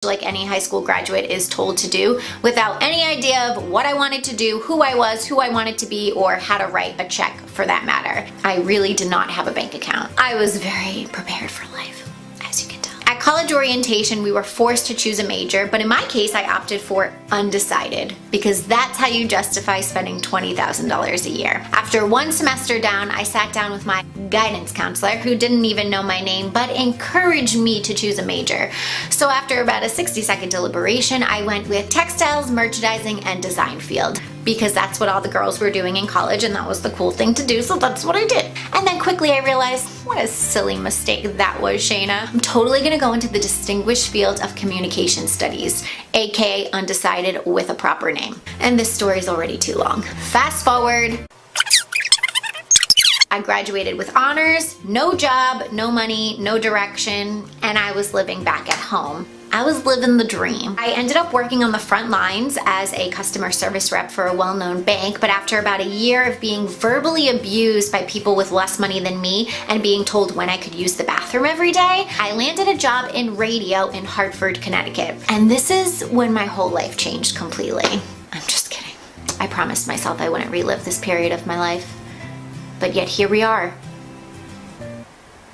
like any high school graduate is told to do, without any idea of what I wanted to do, who I was, who I wanted to be, or how to write a check for that matter. I really did not have a bank account. I was very prepared for life, as you can tell. At college orientation, we were forced to choose a major, but in my case, I opted for undecided, because that's how you justify spending $20,000 a year. After one semester down, I sat down with my guidance counselor, who didn't even know my name, but encouraged me to choose a major. So after about a 60-second deliberation, I went with textiles, merchandising, and design field, because that's what all the girls were doing in college, and that was the cool thing to do, so that's what I did. And then quickly I realized, what a silly mistake that was, Shayna. I'm totally gonna go into the distinguished field of communication studies, aka undecided with a proper name. And this story's already too long. Fast forward. I graduated with honors, no job, no money, no direction, and I was living back at home. I was living the dream. I ended up working on the front lines as a customer service rep for a well-known bank, but after about a year of being verbally abused by people with less money than me and being told when I could use the bathroom every day, I landed a job in radio in Hartford, Connecticut. And this is when my whole life changed completely. I'm just kidding. I promised myself I wouldn't relive this period of my life. But yet here we are.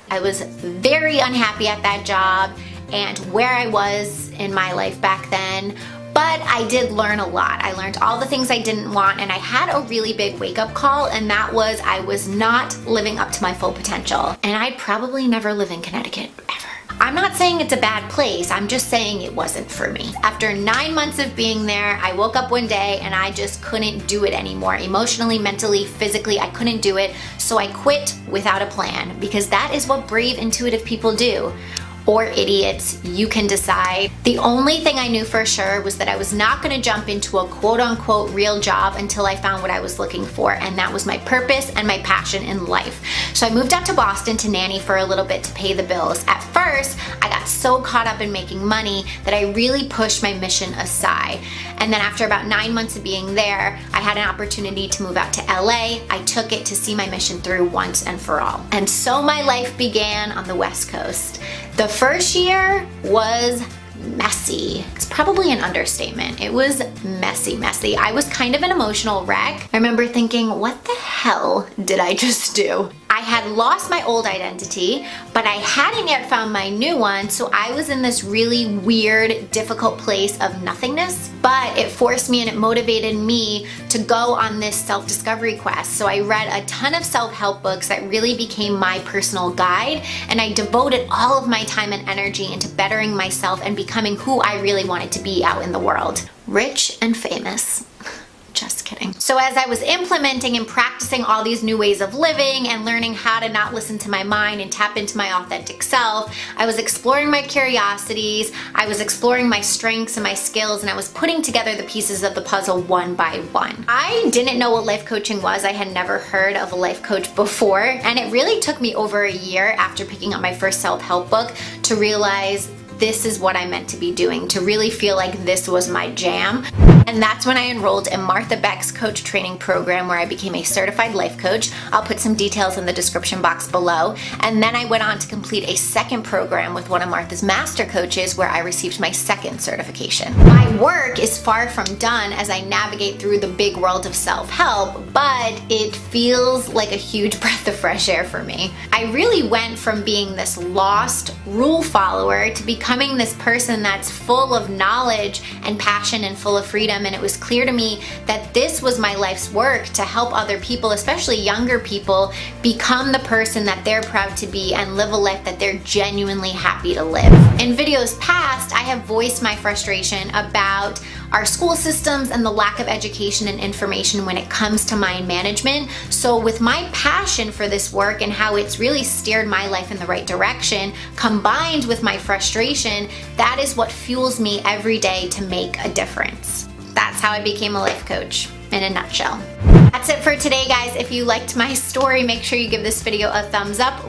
I was very unhappy at that job and where I was in my life back then, but I did learn a lot. I learned all the things I didn't want, and I had a really big wake-up call, and that was I was not living up to my full potential. And I'd probably never live in Connecticut, ever. I'm not saying it's a bad place, I'm just saying it wasn't for me. After 9 months of being there, I woke up one day and I just couldn't do it anymore. Emotionally, mentally, physically, I couldn't do it. So I quit without a plan, because that is what brave, intuitive people do. Or idiots, you can decide. The only thing I knew for sure was that I was not gonna jump into a quote-unquote real job until I found what I was looking for, and that was my purpose and my passion in life. So I moved out to Boston to nanny for a little bit to pay the bills. At first, I got so caught up in making money that I really pushed my mission aside. And then after about 9 months of being there, I had an opportunity to move out to LA. I took it to see my mission through once and for all. And so my life began on the West Coast. The first year was messy. It's probably an understatement. It was messy. I was kind of an emotional wreck. I remember thinking, what the hell did I just do? I had lost my old identity, but I hadn't yet found my new one, so I was in this really weird, difficult place of nothingness, but it forced me and it motivated me to go on this self-discovery quest. So I read a ton of self-help books that really became my personal guide, and I devoted all of my time and energy into bettering myself and becoming who I really wanted to be out in the world. Rich and famous. Just kidding. So as I was implementing and practicing all these new ways of living and learning how to not listen to my mind and tap into my authentic self, I was exploring my curiosities, I was exploring my strengths and my skills, and I was putting together the pieces of the puzzle one by one. I didn't know what life coaching was. I had never heard of a life coach before, and it really took me over a year after picking up my first self-help book to realize this is what I meant to be doing, to really feel like this was my jam. And that's when I enrolled in Martha Beck's coach training program, where I became a certified life coach. I'll put some details in the description box below. And then I went on to complete a second program with one of Martha's master coaches, where I received my second certification. My work is far from done as I navigate through the big world of self-help, but it feels like a huge breath of fresh air for me. I really went from being this lost rule follower to becoming this person that's full of knowledge and passion and full of freedom. And it was clear to me that this was my life's work, to help other people, especially younger people, become the person that they're proud to be and live a life that they're genuinely happy to live. In videos past, I have voiced my frustration about our school systems and the lack of education and information when it comes to mind management. So with my passion for this work and how it's really steered my life in the right direction, combined with my frustration, that is what fuels me every day to make a difference. That's how I became a life coach in a nutshell. That's it for today, guys. If you liked my story, make sure you give this video a thumbs up.